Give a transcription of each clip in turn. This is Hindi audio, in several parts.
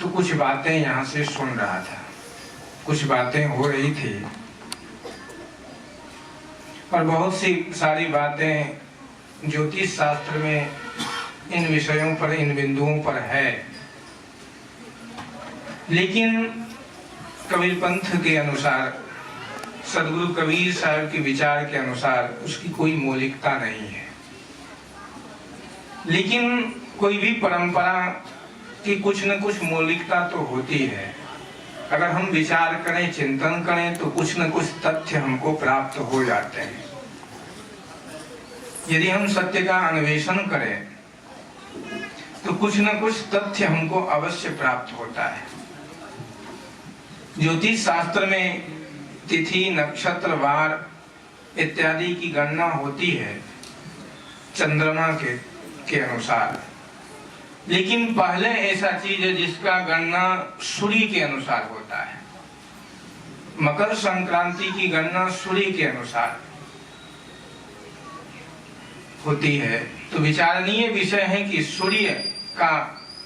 तो कुछ बातें यहाँ से सुन रहा था, कुछ बातें हो रही थी और बहुत सी सारी बातें ज्योतिष शास्त्र में इन विषयों पर, इन बिंदुओं पर है, लेकिन कबीर पंथ के अनुसार, सदगुरु कबीर साहब के विचार के अनुसार उसकी कोई मौलिकता नहीं है। लेकिन कोई भी परंपरा की कुछ न कुछ मौलिकता तो होती है। अगर हम विचार करें, चिंतन करें तो कुछ न कुछ तथ्य हमको प्राप्त हो जाते हैं। यदि हम सत्य का अन्वेषण करें तो कुछ न कुछ तथ्य हमको अवश्य प्राप्त होता है। ज्योतिष शास्त्र में तिथि, नक्षत्र, वार इत्यादि की गणना होती है चंद्रमा के अनुसार, लेकिन पहले ऐसा चीज है जिसका गणना सूर्य के अनुसार होता है। मकर संक्रांति की गणना सूर्य के अनुसार होती है। तो विचारणीय विषय है कि सूर्य का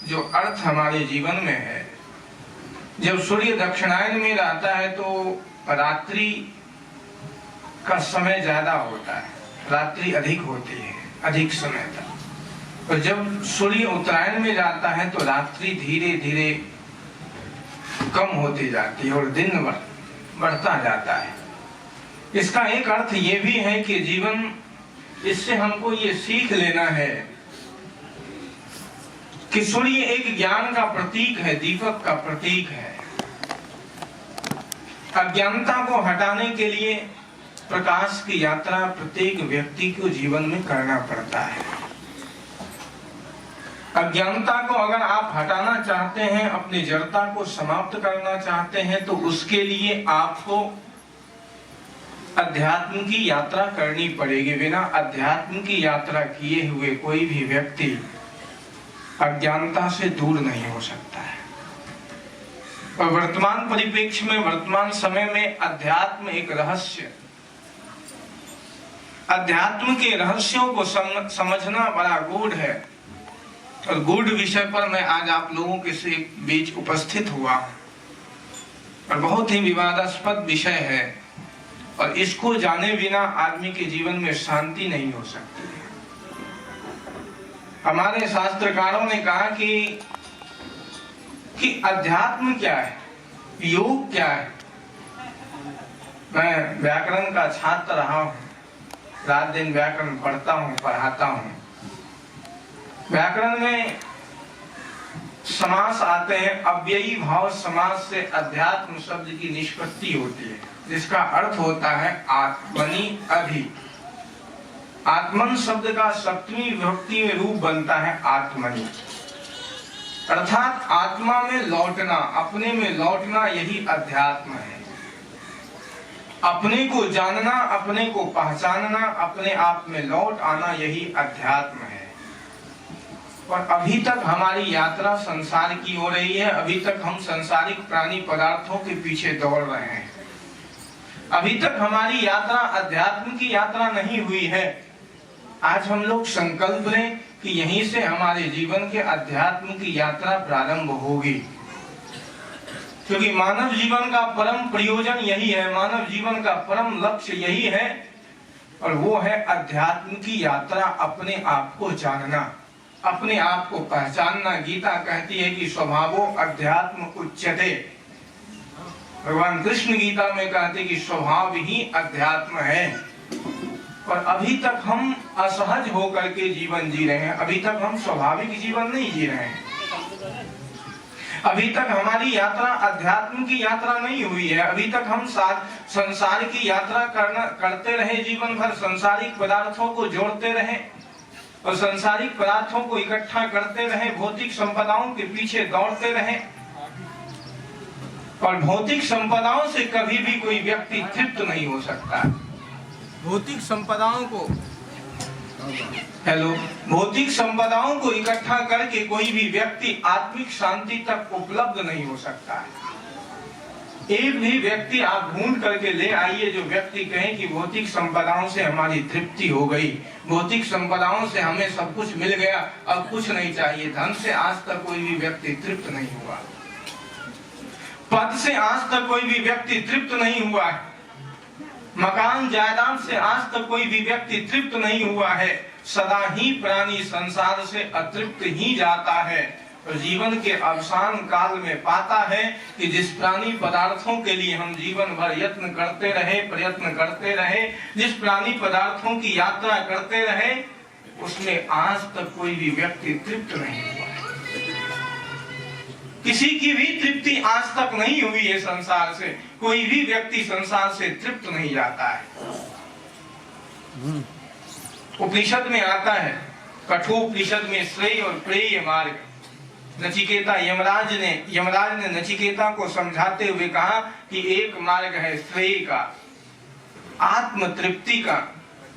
जो अर्थ हमारे जीवन में है, जब सूर्य दक्षिणायन में रहता है तो रात्रि का समय ज्यादा होता है, रात्रि अधिक होती है, अधिक समय तक। और जब सूर्य उत्तरायण में जाता है तो रात्रि धीरे धीरे कम होती जाती है और दिन बढ़ता जाता है। इसका एक अर्थ ये भी है कि जीवन, इससे हमको ये सीख लेना है कि सूर्य एक ज्ञान का प्रतीक है, दीपक का प्रतीक है। अज्ञानता को हटाने के लिए प्रकाश की यात्रा प्रत्येक व्यक्ति को जीवन में करना पड़ता है। अज्ञानता को अगर आप हटाना चाहते हैं, अपनी जड़ता को समाप्त करना चाहते हैं, तो उसके लिए आपको अध्यात्म की यात्रा करनी पड़ेगी। बिना अध्यात्म की यात्रा किए हुए कोई भी व्यक्ति अज्ञानता से दूर नहीं हो सकता है। और वर्तमान परिप्रेक्ष्य में, वर्तमान समय में अध्यात्म एक रहस्य, अध्यात्म के रहस्यों को समझना बड़ा गूढ़ है। और गूढ़ विषय पर मैं आज आप लोगों के बीच उपस्थित हुआ और बहुत ही विवादास्पद विषय है और इसको जाने बिना आदमी के जीवन में शांति नहीं हो सकती है। हमारे शास्त्रकारों ने कहा कि अध्यात्म क्या है, योग क्या है। मैं व्याकरण का छात्र रहा हूं, रात दिन व्याकरण पढ़ता हूं, पढ़ाता हूं। व्याकरण में समास आते हैं, अव्ययी भाव समास से अध्यात्म शब्द की निष्पत्ति होती है, जिसका अर्थ होता है आत्मनि अधि। आत्मन शब्द का सप्तमी विभक्ति में रूप बनता है आत्मनि, अर्थात आत्मा में लौटना, अपने में लौटना, यही अध्यात्म है। अपने को जानना, अपने को पहचानना, अपने आप में लौट आना, यही अध्यात्म है। और अभी तक हमारी यात्रा संसार की हो रही है। अभी तक हम सांसारिक प्राणी पदार्थों के पीछे दौड़ रहे हैं। अभी तक हमारी यात्रा अध्यात्म की यात्रा नहीं हुई है। आज हम लोग संकल्प लें कि यहीं से हमारे जीवन के अध्यात्म की यात्रा प्रारंभ होगी, क्योंकि मानव जीवन का परम प्रयोजन यही है, मानव जीवन का परम लक्ष्य यही है, और वो है अध्यात्म की यात्रा। अपने आप को जानना, अपने आप को पहचानना। गीता कहती है कि स्वभावो अध्यात्म उच्यते। भगवान कृष्ण गीता में कहते कि स्वभाव ही अध्यात्म है। और अभी तक हम असहज होकर के जीवन जी रहे हैं, अभी तक हम स्वाभाविक जीवन नहीं जी रहे हैं। अभी तक हमारी यात्रा अध्यात्म की यात्रा नहीं हुई है। अभी तक हम संसार की यात्रा करते रहे, जीवन भर सांसारिक पदार्थों को जोड़ते रहे और सांसारिक पदार्थों को इकट्ठा करते रहे, भौतिक संपदाओं के पीछे दौड़ते रहे। और भौतिक संपदाओं से कभी भी कोई व्यक्ति तृप्त नहीं हो सकता। भौतिक संपदाओं को भौतिक संपदाओं को इकट्ठा करके कोई भी व्यक्ति आत्मिक शांति तक उपलब्ध नहीं हो सकता है। एक भी व्यक्ति आप ढूंढ करके ले आइए जो व्यक्ति कहे कि भौतिक संपदाओं से हमारी तृप्ति हो गई, भौतिक संपदाओं से हमें सब कुछ मिल गया, अब कुछ नहीं चाहिए। धन से आज तक कोई भी व्यक्ति तृप्त नहीं हुआ। पद से आज तक कोई भी व्यक्ति तृप्त नहीं हुआ है, मकान जायदाद से आज तक कोई भी व्यक्ति तृप्त नहीं हुआ है। सदा ही प्राणी संसार से अतृप्त ही जाता है और जीवन के अवसान काल में पाता है कि जिस प्राणी पदार्थों के लिए हम जीवन भर यत्न करते रहे, प्रयत्न करते रहे, जिस प्राणी पदार्थों की यात्रा करते रहे, उसमें आज तक कोई भी व्यक्ति तृप्त नहीं हुआ है। किसी की भी तृप्ति आज तक नहीं हुई है संसार से। कोई भी व्यक्ति संसार से तृप्त नहीं जाता है। उपनिषद में आता है, कठोपनिषद में श्रेय और प्रेय मार्ग। नचिकेता यमराज ने नचिकेता को समझाते हुए कहा कि एक मार्ग है श्रेय का, आत्म तृप्ति का,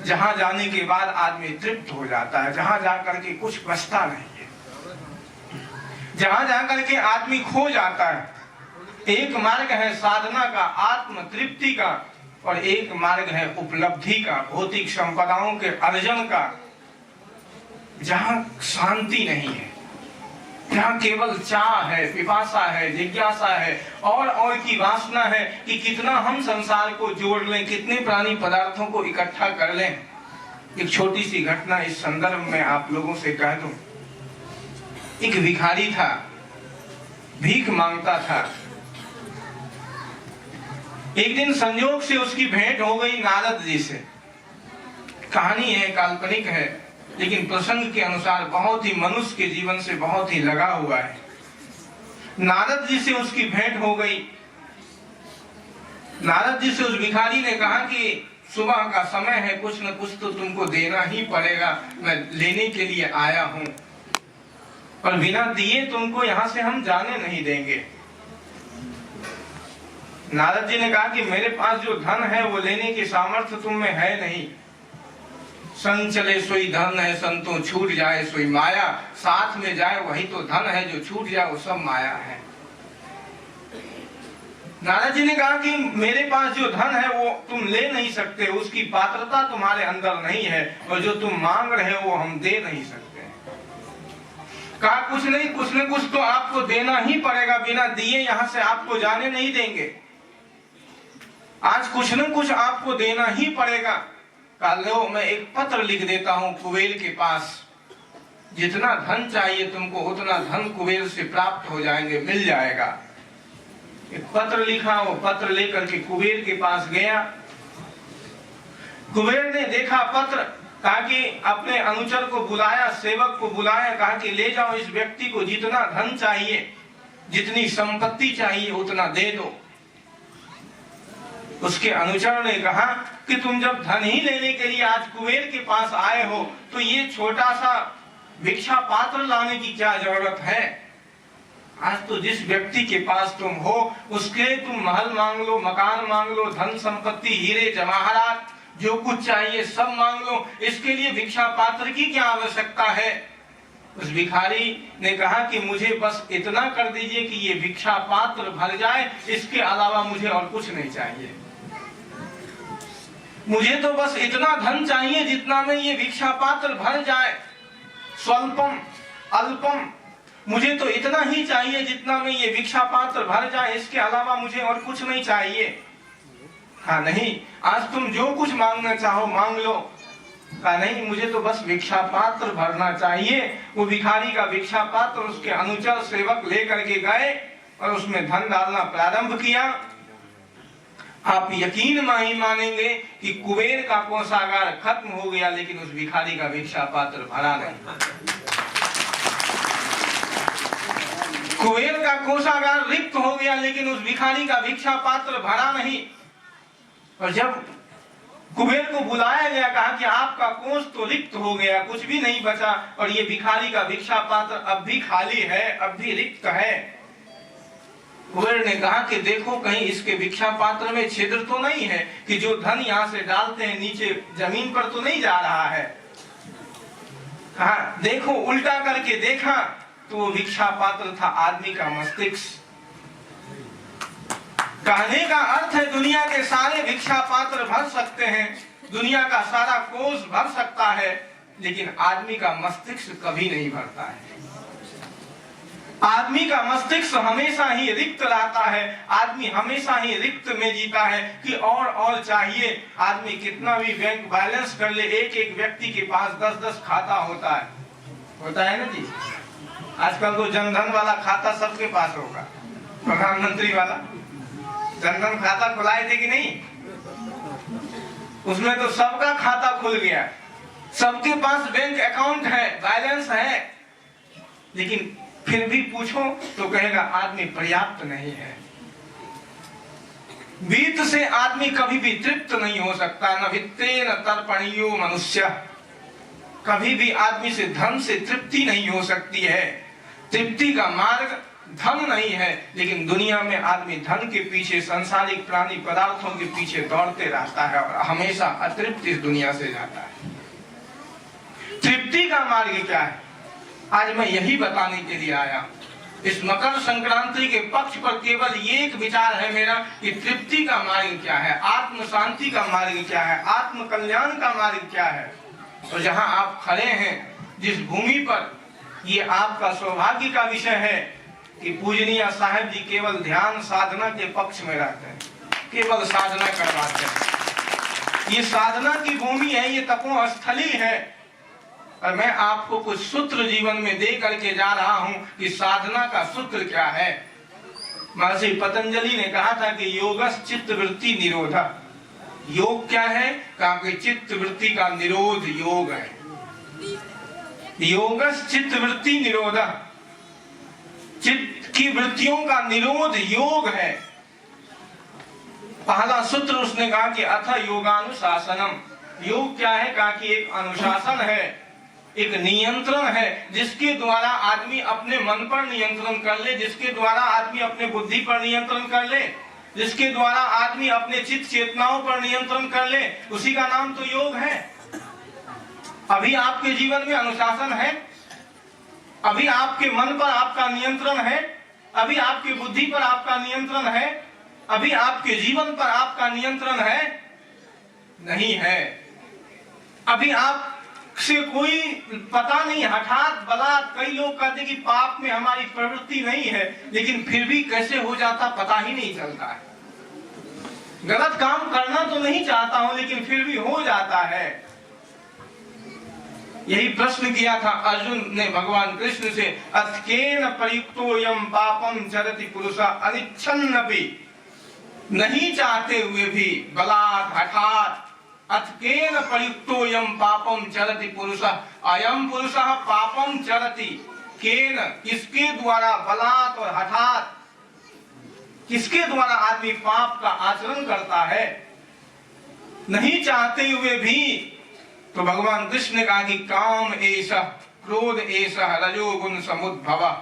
जहां जाने के बाद आदमी तृप्त हो जाता है, जहां जाकर के कुछ बचता नहीं है, जहां जाकर के आदमी खो जाता है। एक मार्ग है साधना का, आत्म तृप्ति का, और एक मार्ग है उपलब्धि का, भौतिक संपदाओं के अर्जन का, जहां शांति नहीं है, जहां केवल चाह है, पिपासा है, जिज्ञासा है, और की वासना है कि कितना हम संसार को जोड़ लें, कितने प्राणी पदार्थों को इकट्ठा कर लें। एक छोटी सी घटना इस संदर्भ में आप लोगों से कह दूं। एक भिखारी था, भीख मांगता था। एक दिन संयोग से उसकी भेंट हो गई नारद जी से। कहानी है, काल्पनिक है, लेकिन प्रसंग के अनुसार बहुत ही मनुष्य के जीवन से बहुत ही लगा हुआ है। नारद जी से उसकी भेंट हो गई। नारद जी से उस भिखारी ने कहा कि सुबह का समय है, कुछ न कुछ तो तुमको देना ही पड़ेगा, मैं लेने के लिए आया हूं, और बिना दिए तुमको यहां से हम जाने नहीं देंगे। नारद जी ने कहा कि मेरे पास जो धन है वो लेने की सामर्थ्य तुम में है नहीं। संग चले सोई धन है, संतों छूट जाए सोई माया। साथ में जाए वही तो धन है, जो छूट जाए वो सब माया है। नारद जी ने कहा कि मेरे पास जो धन है वो तुम ले नहीं सकते, उसकी पात्रता तुम्हारे अंदर नहीं है, और जो तुम मांग रहे हो वो हम दे नहीं सकते। कहा कुछ नहीं, कुछ न कुछ तो आपको देना ही पड़ेगा, बिना दिए यहां से आपको जाने नहीं देंगे। आज कुछ न कुछ आपको देना ही पड़ेगा। कहा लो मैं एक पत्र लिख देता हूं कुबेर के पास, जितना धन चाहिए तुमको उतना धन कुबेर से प्राप्त हो जाएंगे, मिल जाएगा। एक पत्र लिखा, वो पत्र लेकर के कुबेर के पास गया। कुबेर ने देखा पत्र, कहा कि अपने अनुचर को बुलाया, सेवक को बुलाया, कहा कि ले जाओ इस व्यक्ति को जितना धन चाहिए, जितनी संपत्ति चाहिए उतना दे दो। उसके अनुचर ने कहा कि तुम जब धन ही लेने के लिए आज कुबेर के पास आए हो तो ये छोटा सा भिक्षा पात्र लाने की क्या जरूरत है। आज तो जिस व्यक्ति के पास तुम हो उसके तुम महल मांग लो, मकान मांग लो, धन संपत्ति, हीरे जवाहरात, जो कुछ चाहिए सब मांग लो। इसके लिए भिक्षा पात्र की क्या आवश्यकता है। उस भिखारी ने कहा कि मुझे बस इतना कर दीजिए कि ये भिक्षा पात्र भर जाए, इसके अलावा मुझे और कुछ नहीं चाहिए। मुझे तो बस इतना धन चाहिए जितना में ये भिक्षा पात्र भर जाए, स्वल्पम अल्पम, मुझे तो इतना ही चाहिए जितना में ये भिक्षा पात्र भर जाए, इसके अलावा मुझे और कुछ नहीं चाहिए। हाँ नहीं, आज तुम जो कुछ मांगना चाहो मांग लो। कहा नहीं, मुझे तो बस भिक्षा पात्र भरना चाहिए। वो भिखारी का भिक्षा पात्र उसके अनुचर सेवक लेकर के गए और उसमें धन डालना प्रारंभ किया। आप यकीन नहीं मानेंगे कि कुबेर का कोषागार खत्म हो गया, लेकिन उस भिखारी का भिक्षा पात्र भरा नहीं। कुबेर का कोषागार रिक्त हो गया, लेकिन उस भिखारी का भिक्षा पात्र भरा नहीं। और जब कुबेर को बुलाया गया, कहा कि आपका कोष तो रिक्त हो गया, कुछ भी नहीं बचा, और ये भिखारी का भिक्षा पात्र अब भी खाली है, अब भी रिक्त है। कुबेर ने कहा कि देखो कहीं इसके भिक्षा पात्र में छिद्र तो नहीं है, कि जो धन यहाँ से डालते हैं नीचे जमीन पर तो नहीं जा रहा है। कहा देखो, उल्टा करके देखा तो वो भिक्षा पात्र था आदमी का मस्तिष्क। कहने का अर्थ है दुनिया के सारे भिक्षा पात्र भर सकते हैं, दुनिया का सारा कोष भर सकता है, लेकिन आदमी का मस्तिष्क कभी नहीं भरता है। आदमी का मस्तिष्क हमेशा ही रिक्त रहता है, आदमी हमेशा ही रिक्त में जीता है कि और चाहिए। आदमी कितना भी बैंक बैलेंस कर ले, एक एक व्यक्ति के पास 10-10 खाता होता है ना जी। आजकल तो जनधन वाला खाता सबके पास होगा, प्रधानमंत्री वाला जनधन खाता खुलाए थे कि नहीं, उसमें तो सबका खाता खुल गया, सबके पास बैंक अकाउंट है, बैलेंस है, लेकिन फिर भी पूछो तो कहेगा आदमी पर्याप्त नहीं है। वित्त से आदमी कभी भी तृप्त नहीं हो सकता, न वित्तेन तर्पणीयो मनुष्य, कभी भी आदमी से धन से तृप्ति नहीं हो सकती है। तृप्ति का मार्ग धन नहीं है, लेकिन दुनिया में आदमी धन के पीछे, सांसारिक प्राणी पदार्थों के पीछे दौड़ते रहता है और हमेशा अतृप्त इस दुनिया से जाता है। तृप्ति का मार्ग क्या है, आज मैं यही बताने के लिए आया। इस मकर संक्रांति के पक्ष पर केवल ये एक विचार है मेरा कि तृप्ति का मार्ग क्या है, आत्म शांति का मार्ग क्या है, आत्म कल्याण का मार्ग क्या है। तो जहां आप खड़े हैं, जिस भूमि पर, ये आपका सौभाग्य का विषय है कि पूजनीय साहब जी केवल ध्यान साधना के पक्ष में रहते हैं, केवल साधना करवाते हैं। ये साधना की भूमि है, ये तपो स्थली है। और मैं आपको कुछ सूत्र जीवन में दे करके जा रहा हूं कि साधना का सूत्र क्या है। महर्षि पतंजलि ने कहा था कि योगस चित्त वृत्ति निरोधा। योग क्या है, कहा कि चित्त वृत्ति का निरोध योग है। योगस चित्त वृत्ति निरोधा, चित्त की वृत्तियों का निरोध योग है। पहला सूत्र उसने कहा कि अथ योगानुशासनम। योग क्या है, कहा कि एक अनुशासन है, एक नियंत्रण है, जिसके द्वारा आदमी अपने मन पर नियंत्रण कर ले, जिसके द्वारा आदमी अपने बुद्धि पर नियंत्रण कर ले, जिसके द्वारा आदमी अपने चित्त चेतनाओं पर नियंत्रण कर ले, उसी का नाम तो योग है। अभी आपके जीवन में अनुशासन है, अभी आपके मन पर आपका नियंत्रण है, अभी आपकी बुद्धि पर आपका नियंत्रण है, अभी आपके जीवन पर आपका नियंत्रण है? नहीं है। अभी आप से कोई पता नहीं, हठात बलात् कई लोग कहते कि पाप में हमारी प्रवृत्ति नहीं है, लेकिन फिर भी कैसे हो जाता पता ही नहीं चलता है। गलत काम करना तो नहीं चाहता हूं, लेकिन फिर भी हो जाता है। यही प्रश्न किया था अर्जुन ने भगवान कृष्ण से, अत्केन प्रयुक्तो यम पापम चरति पुरुषा अनिच्छन्नपि। नहीं चाहते हुए भी बलात् हठात, अत्केन प्रयुक्तो यम पापम चरति पुरुषः, अयम पुरुषः पापम चरति। केन, किसके द्वारा, बलात् और हठात, किसके द्वारा आदमी पाप का आचरण करता है, नहीं चाहते हुए भी। तो भगवान कृष्ण ने कहा कि काम एषः, क्रोध एषः रजोगुण समुद्भवः।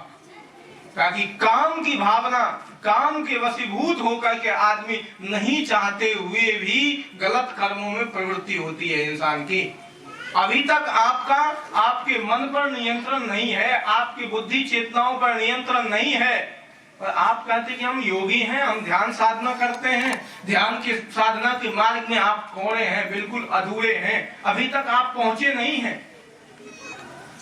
कहा कि काम की भावना, काम के वशीभूत होकर के आदमी नहीं चाहते हुए भी गलत कर्मों में प्रवृत्ति होती है इंसान की। अभी तक आपका आपके मन पर नियंत्रण नहीं है, आपकी बुद्धि चेतनाओं पर नियंत्रण नहीं है, और आप कहते कि हम योगी हैं, हम ध्यान साधना करते हैं, ध्यान की साधना के मार्ग में आप कोड़े हैं, बिल्कुल अधूरे हैं। अभी तक आप पहुंचे नहीं हैं,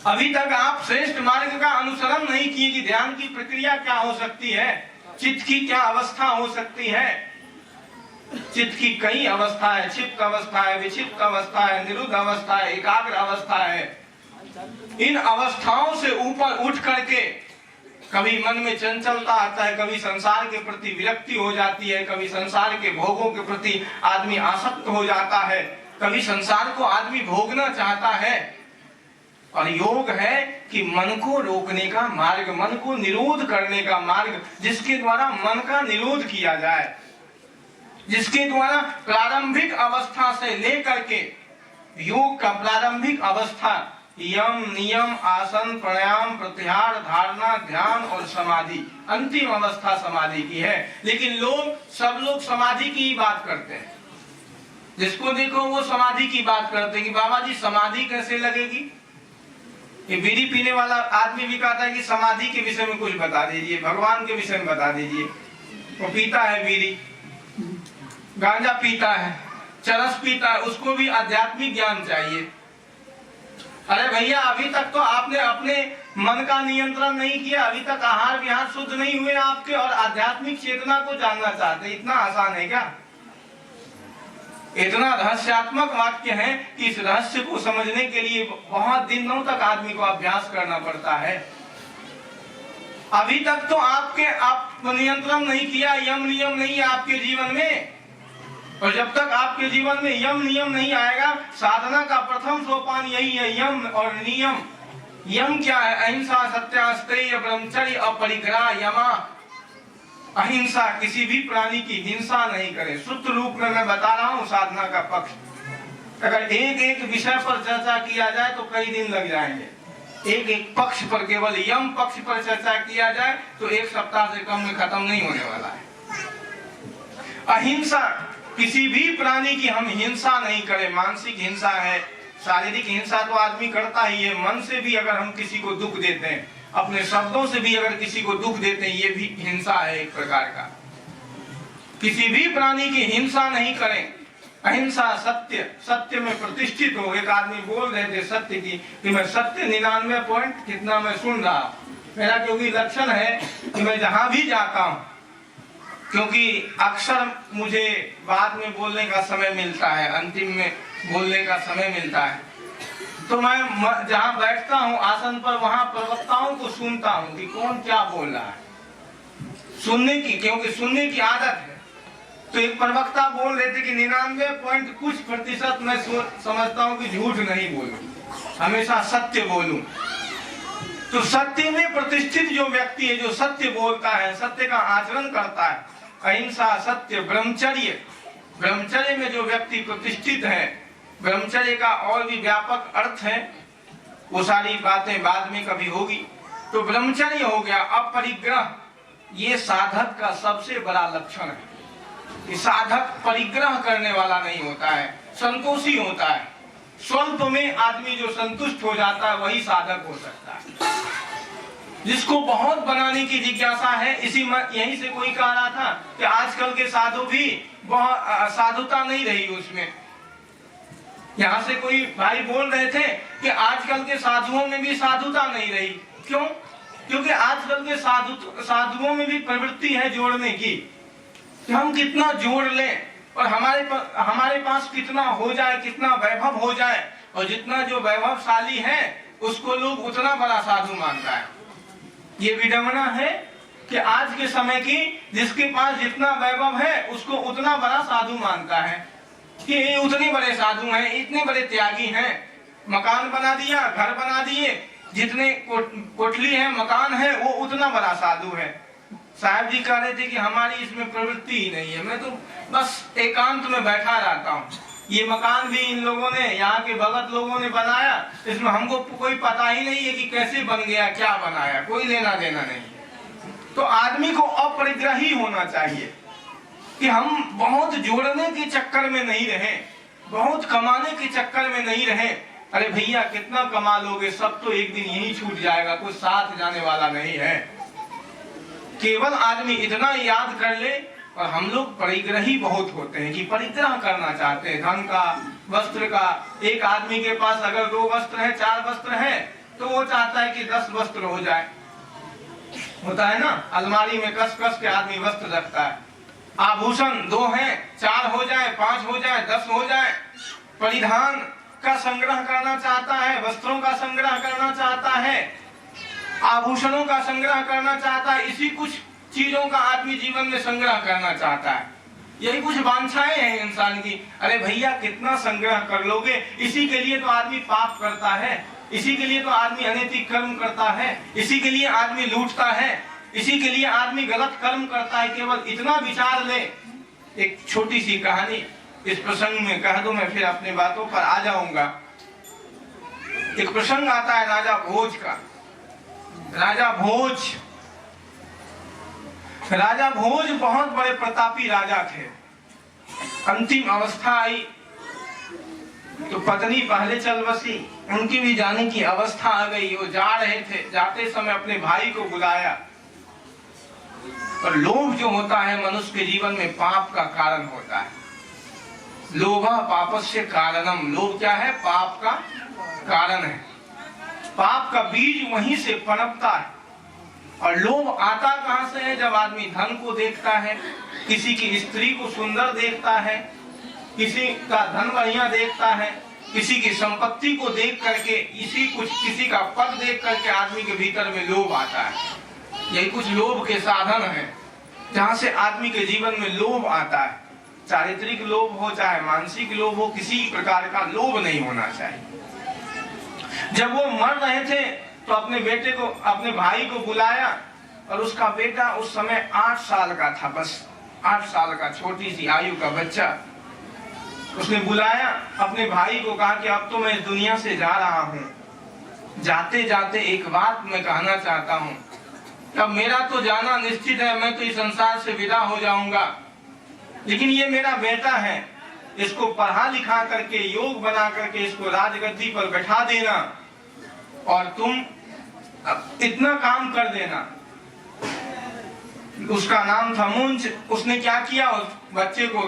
अभी तक आप श्रेष्ठ मार्ग का अनुसरण नहीं किए कि ध्यान की प्रक्रिया क्या हो सकती है, चित्त की क्या अवस्था हो सकती है। चित्त की कई अवस्था है, चित्त अवस्था है, विचित्त अवस्था है, निरुद्ध अवस्था है, एकाग्र अवस्था है। इन अवस्थाओं से ऊपर उठ करके कभी मन में चंचलता आता है, कभी संसार के प्रति विरक्ति हो जाती है, कभी संसार के भोगों के प्रति आदमी आसक्त हो जाता है, कभी संसार को आदमी भोगना चाहता है। और योग है कि मन को रोकने का मार्ग, मन को निरोध करने का मार्ग, जिसके द्वारा मन का निरोध किया जाए, जिसके द्वारा प्रारंभिक अवस्था से लेकर के योग का प्रारंभिक अवस्था यम, नियम, आसन, प्राणायाम, प्रत्याहार, धारणा, ध्यान और समाधि, अंतिम अवस्था समाधि की है। लेकिन सब लोग समाधि की ही बात करते हैं, जिसको देखो वो समाधि की बात करते हैं कि बाबा जी समाधि कैसे लगेगी। ये बीड़ी पीने वाला आदमी भी कहता है कि समाधि के विषय में कुछ बता दीजिए, भगवान के विषय में बता दीजिए। वो पीता है बीड़ी, गांजा पीता है, चरस पीता है, उसको भी आध्यात्मिक ज्ञान चाहिए। अरे भैया, अभी तक तो आपने अपने मन का नियंत्रण नहीं किया, अभी तक आहार विहार शुद्ध नहीं हुए आपके, और आध्यात्मिक चेतना को जानना चाहते, इतना आसान है क्या? इतना रहस्यात्मक वाक्य है कि इस रहस्य को समझने के लिए बहुत दिनों तक आदमी को अभ्यास करना पड़ता है। अभी तक तो आप नियंत्रण नहीं किया, यम नियम नहीं है आपके जीवन में, और जब तक आपके जीवन में यम नियम नहीं आएगा, साधना का प्रथम सोपान यही है, यम और नियम। यम क्या है? अहिंसा, सत्यास्तेय, ब्रह्मचर्य, अपरिग्रह, यमा। अहिंसा, किसी भी प्राणी की हिंसा नहीं करे। शुद्ध रूप में मैं बता रहा हूँ साधना का पक्ष। अगर एक एक विषय पर चर्चा किया जाए तो कई दिन लग जाएंगे। एक एक पक्ष पर, केवल यम पक्ष पर चर्चा किया जाए तो एक सप्ताह से कम में खत्म नहीं होने वाला है। अहिंसा, किसी भी प्राणी की हम हिंसा नहीं करें। मानसिक हिंसा है, शारीरिक हिंसा तो आदमी करता ही है, मन से भी अगर हम किसी को दुख देते हैं, अपने शब्दों से भी अगर किसी को दुख देते हैं, ये भी हिंसा है एक प्रकार का। किसी भी प्राणी की हिंसा नहीं करें। अहिंसा, सत्य, सत्य में प्रतिष्ठित हो। एक आदमी बोल रहे थे सत्य की कि मैं सत्य 99 पॉइंट कितना मैं सुन रहा, मेरा क्योंकि लक्षण है कि मैं जहां भी जाता हूं, क्योंकि अक्सर मुझे बाद में बोलने का समय मिलता है, अंतिम में बोलने का समय मिलता है, तो मैं जहां बैठता हूं आसन पर, वहां प्रवक्ताओं को सुनता हूं कि कौन क्या बोल रहा है, सुनने की, क्योंकि सुनने की आदत है। तो एक प्रवक्ता बोल रहे थे कि 99 पॉइंट कुछ प्रतिशत मैं समझता हूं कि झूठ नहीं बोलूं, हमेशा सत्य बोलूं। तो सत्य में प्रतिष्ठित जो व्यक्ति है, जो सत्य बोलता है, सत्य का आचरण करता है, अहिंसा, सत्य, ब्रह्मचर्य, ब्रह्मचर्य में जो व्यक्ति प्रतिष्ठित है, ब्रह्मचर्य का और भी व्यापक अर्थ है, वो सारी बातें बाद में कभी होगी। तो ब्रह्मचर्य हो गया। अपरिग्रह, ये साधक का सबसे बड़ा लक्षण है कि साधक परिग्रह करने वाला नहीं होता है, संतोषी होता है। स्वल्प में आदमी जो संतुष्ट हो जाता है वही साधक हो सकता है। जिसको बहुत बनाने की जिज्ञासा है, यहीं से कोई कह रहा था कि आजकल के साधु भी बहुत साधुता नहीं रही उसमें। यहाँ से कोई भाई बोल रहे थे कि आजकल के साधुओं में भी साधुता नहीं रही। क्यों? क्योंकि आजकल के साधुओं में भी प्रवृत्ति है जोड़ने की, कि हम कितना जोड़ लें और हमारे पास कितना हो जाए, कितना वैभव हो जाए, और जितना जो वैभवशाली है उसको लोग उतना बड़ा साधु मानता है। ये विडंबना है कि आज के समय की, जिसके पास जितना वैभव है उसको उतना बड़ा साधु मानता है कि ये उतने बड़े साधु हैं, इतने बड़े त्यागी हैं। मकान बना दिया, घर बना दिए, जितने कोठली है, मकान है, वो उतना बड़ा साधु है। साहब जी कह रहे थे कि हमारी इसमें प्रवृत्ति ही नहीं है, मैं तो बस एकांत में बैठा रहता हूँ। ये मकान भी इन लोगों ने, यहाँ के भगत लोगों ने बनाया, इसमें हमको कोई पता ही नहीं है कि कैसे बन गया, क्या बनाया, कोई लेना देना नहीं है। तो आदमी को अपरिग्रही होना चाहिए कि हम बहुत जोड़ने के चक्कर में नहीं रहे, बहुत कमाने के चक्कर में नहीं रहे। अरे भैया कितना कमा लोगे, सब तो एक दिन यही छूट जाएगा, कोई साथ जाने वाला नहीं है। केवल आदमी इतना याद कर ले। और हम लोग परिग्रही बहुत होते हैं कि परिग्रह करना चाहते हैं, धन का, वस्त्र का। एक आदमी के पास अगर 2 वस्त्र है, 4 वस्त्र है, तो वो चाहता है कि 10 वस्त्र हो जाए। होता है ना, अलमारी में कस कस के आदमी वस्त्र रखता है। आभूषण 2 हैं, 4 हो जाए, 5 हो जाए, 10 हो जाए। परिधान का संग्रह करना चाहता है, वस्त्रों का संग्रह करना चाहता है, आभूषणों का संग्रह करना चाहता है। इसी कुछ चीजों का आदमी जीवन में संग्रह करना चाहता है। यही कुछ वांछाएं हैं इंसान की। अरे भैया कितना संग्रह कर लोगे। इसी के लिए तो आदमी पाप करता है, इसी के लिए तो आदमी अनैतिक कर्म करता है, इसी के लिए आदमी लूटता है, इसी के लिए आदमी गलत कर्म करता है। केवल इतना विचार ले। एक छोटी सी कहानी इस प्रसंग में कह दो, मैं फिर अपनी बातों पर आ जाऊंगा। एक प्रसंग आता है राजा भोज का। राजा भोज बहुत बड़े प्रतापी राजा थे। अंतिम अवस्था आई तो पत्नी पहले चल बसी, उनकी भी जाने की अवस्था आ गई। वो जा रहे थे, जाते समय अपने भाई को बुलाया। और लोभ जो होता है मनुष्य के जीवन में पाप का कारण होता है। लोभा पापस्य कारणम। लोभ क्या है? पाप का कारण है। पाप का बीज वहीं से पनपता है। और लोभ आता कहां से है? जब आदमी धन को देखता है, किसी की स्त्री को सुंदर देखता है, किसी का धन बढ़िया देखता है, किसी की संपत्ति को देख करके, किसी का पद देख करके आदमी के भीतर में लोभ आता है। यही कुछ लोभ के साधन हैं जहां से आदमी के जीवन में लोभ आता है। चारित्रिक लोभ हो चाहे मानसिक लोभ हो, किसी प्रकार का लोभ नहीं होना चाहिए। जब वो मर रहे थे तो अपने बेटे को, अपने भाई को बुलाया, और उसका बेटा उस समय 8 साल का था, बस 8 साल का छोटी सी आयु का बच्चा। उसने बुलाया अपने भाई को, कहा कि अब तो मैं इस दुनिया से जा रहा हूँ, जाते जाते एक बात मैं कहना चाहता हूँ। अब मेरा तो जाना निश्चित है, मैं तो इस संसार से विदा हो जाऊंगा, लेकिन ये मेरा बेटा है, इसको पढ़ा लिखा करके, योग बना करके इसको राजगद्दी पर बैठा देना, और तुम इतना काम कर देना। उसका नाम था मुंज। उसने क्या किया, उस बच्चे को